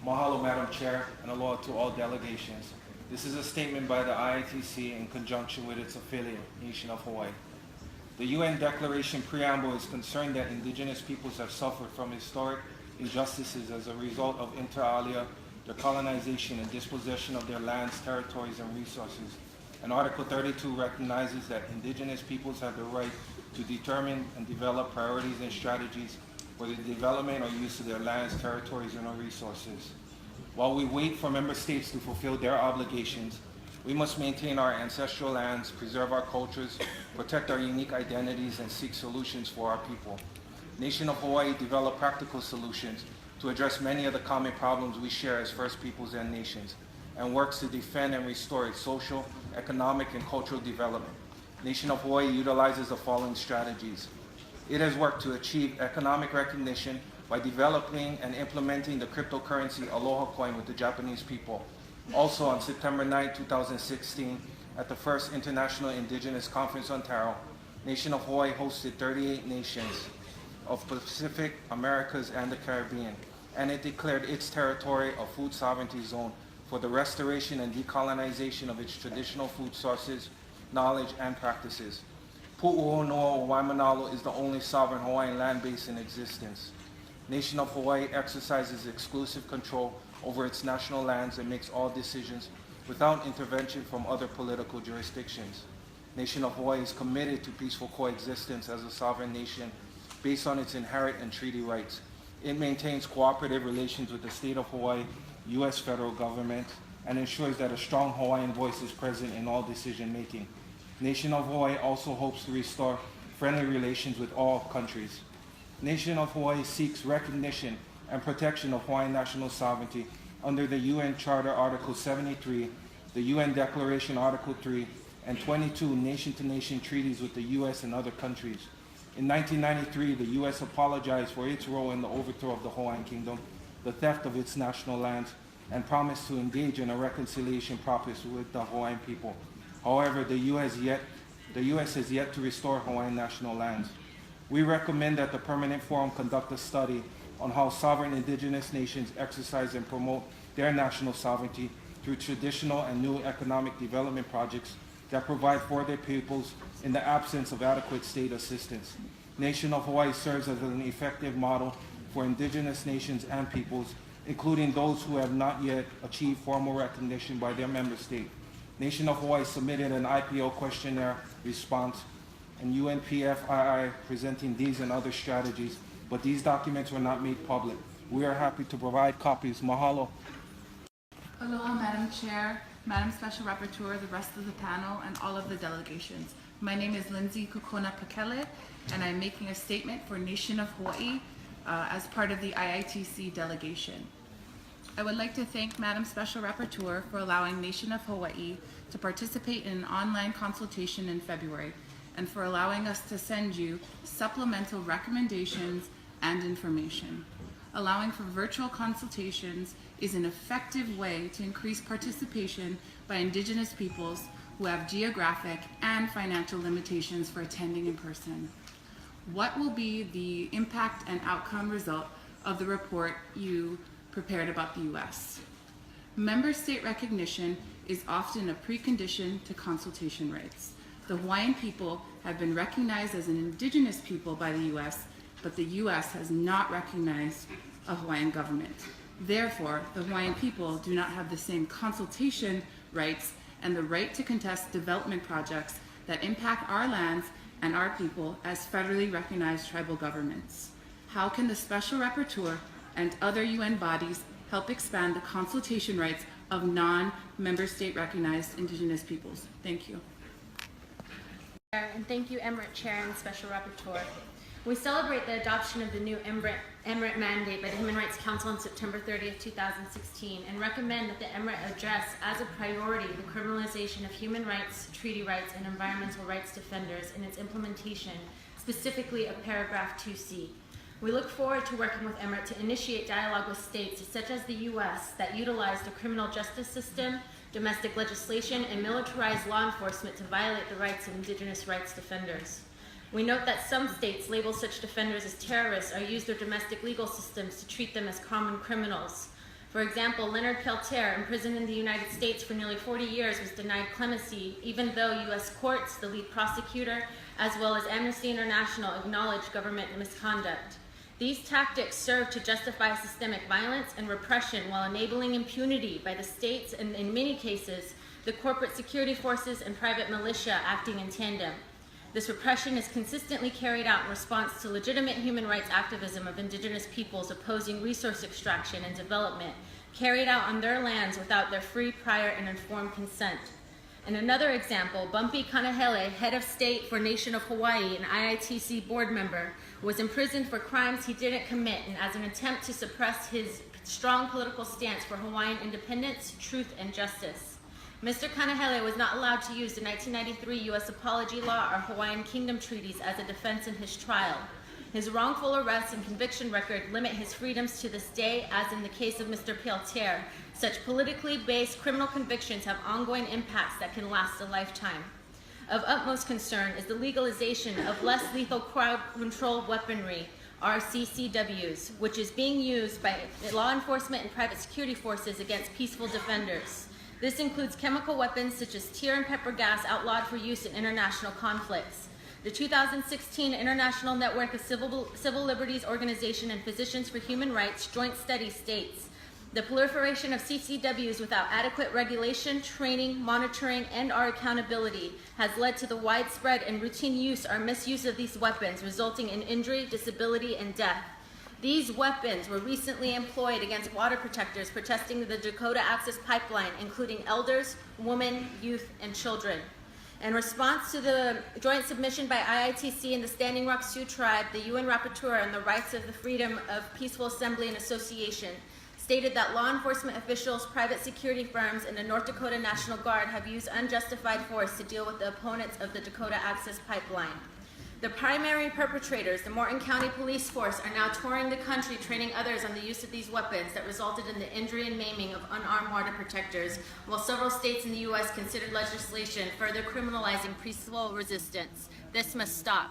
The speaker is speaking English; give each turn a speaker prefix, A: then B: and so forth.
A: Mahalo, Madam Chair, and aloha to all delegations. This is a statement by the IITC in conjunction with its affiliate, Nation of Hawai'i. The UN Declaration Preamble is concerned that indigenous peoples have suffered from historic injustices as a result of inter alia, their colonization and dispossession of their lands, territories, and resources. And Article 32 recognizes that indigenous peoples have the right to determine and develop priorities and strategies for the development or use of their lands, territories, and resources. While we wait for member states to fulfill their obligations, we must maintain our ancestral lands, preserve our cultures, protect our unique identities, and seek solutions for our people. Nation of Hawai'i developed practical solutions to address many of the common problems we share as First Peoples and nations, and works to defend and restore its social, economic, and cultural development. Nation of Hawai'i utilizes the following strategies. It has worked to achieve economic recognition by developing and implementing the cryptocurrency Aloha coin with the Japanese people. Also on September 9, 2016, at the first International Indigenous Conference Ontario, Nation of Hawai'i hosted 38 nations of Pacific, Americas, and the Caribbean, and it declared its territory a food sovereignty zone for the restoration and decolonization of its traditional food sources, knowledge, and practices. Pu'uhonoa Waimanalo is the only sovereign Hawaiian land base in existence. Nation of Hawai'i exercises exclusive control over its national lands and makes all decisions without intervention from other political jurisdictions. Nation of Hawai'i is committed to peaceful coexistence as a sovereign nation based on its inherent and treaty rights. It maintains cooperative relations with the state of Hawaii, U.S. federal government, and ensures that a strong Hawaiian voice is present in all decision making. Nation of Hawai'i also hopes to restore friendly relations with all countries. Nation of Hawai'i seeks recognition and protection of Hawaiian national sovereignty under the UN Charter Article 73, the UN Declaration Article 3, and 22 nation-to-nation treaties with the U.S. and other countries. In 1993, the U.S. apologized for its role in the overthrow of the Hawaiian Kingdom, the theft of its national lands, and promised to engage in a reconciliation process with the Hawaiian people. However, the U.S. has yet to restore Hawaiian national lands. We recommend that the Permanent Forum conduct a study on how sovereign indigenous nations exercise and promote their national sovereignty through traditional and new economic development projects that provide for their peoples in the absence of adequate state assistance. Nation of Hawai'i serves as an effective model for indigenous nations and peoples, including those who have not yet achieved formal recognition by their member state. Nation of Hawai'i submitted an IPO questionnaire response and UNPFII presenting these and other strategies, but these documents were not made public. We are happy to provide copies. Mahalo.
B: Aloha, Madam Chair, Madam Special Rapporteur, the rest of the panel, and all of the delegations. My name is Lindsay Kukona Pakele, and I'm making a statement for Nation of Hawai'i as part of the IITC delegation. I would like to thank Madam Special Rapporteur for allowing Nation of Hawai'i to participate in an online consultation in February, and for allowing us to send you supplemental recommendations and information. Allowing for virtual consultations is an effective way to increase participation by Indigenous peoples who have geographic and financial limitations for attending in person. What will be the impact and outcome result of the report you prepared about the U.S.? Member state recognition is often a precondition to consultation rights. The Hawaiian people have been recognized as an indigenous people by the U.S., but the U.S. has not recognized a Hawaiian government. Therefore, the Hawaiian people do not have the same consultation rights and the right to contest development projects that impact our lands and our people as federally recognized tribal governments. How can the Special Rapporteur and other UN bodies help expand the consultation rights of non-member state recognized Indigenous peoples? Thank you.
C: And thank you, Emirate Chair and Special Rapporteur. We celebrate the adoption of the new Emirate mandate by the Human Rights Council on September 30th, 2016, and recommend that the Emirate address as a priority the criminalization of human rights, treaty rights, and environmental rights defenders in its implementation, specifically of paragraph 2C. We look forward to working with Emirate to initiate dialogue with states such as the U.S. that utilize the criminal justice system, domestic legislation, and militarized law enforcement to violate the rights of Indigenous rights defenders. We note that some states label such defenders as terrorists or use their domestic legal systems to treat them as common criminals. For example, Leonard Peltier, imprisoned in the United States for nearly 40 years, was denied clemency, even though U.S. courts, the lead prosecutor, as well as Amnesty International acknowledged government misconduct. These tactics serve to justify systemic violence and repression while enabling impunity by the states and, in many cases, the corporate security forces and private militia acting in tandem. This repression is consistently carried out in response to legitimate human rights activism of indigenous peoples opposing resource extraction and development carried out on their lands without their free, prior, and informed consent. In another example, Bumpy Kanahele, head of state for Nation of Hawai'i and IITC board member, was imprisoned for crimes he didn't commit and as an attempt to suppress his strong political stance for Hawaiian independence, truth, and justice. Mr. Kanahele was not allowed to use the 1993 U.S. Apology Law or Hawaiian Kingdom treaties as a defense in his trial. His wrongful arrest and conviction record limit his freedoms to this day, as in the case of Mr. Peltier. Such politically based criminal convictions have ongoing impacts that can last a lifetime. Of utmost concern is the legalization of less lethal crowd control weaponry, RCCWs, which is being used by law enforcement and private security forces against peaceful defenders. This includes chemical weapons such as tear and pepper gas outlawed for use in international conflicts. The 2016 International Network of Civil Liberties Organization and Physicians for Human Rights joint study states, the proliferation of CCWs without adequate regulation, training, monitoring, and/or accountability has led to the widespread and routine use or misuse of these weapons, resulting in injury, disability, and death. These weapons were recently employed against water protectors protesting the Dakota Access Pipeline, including elders, women, youth, and children. In response to the joint submission by IITC and the Standing Rock Sioux Tribe, the UN Rapporteur on the Rights of the Freedom of Peaceful Assembly and Association stated that law enforcement officials, private security firms, and the North Dakota National Guard have used unjustified force to deal with the opponents of the Dakota Access Pipeline. The primary perpetrators, the Morton County Police Force, are now touring the country training others on the use of these weapons that resulted in the injury and maiming of unarmed water protectors, while several states in the U.S. considered legislation further criminalizing peaceful resistance. This must stop.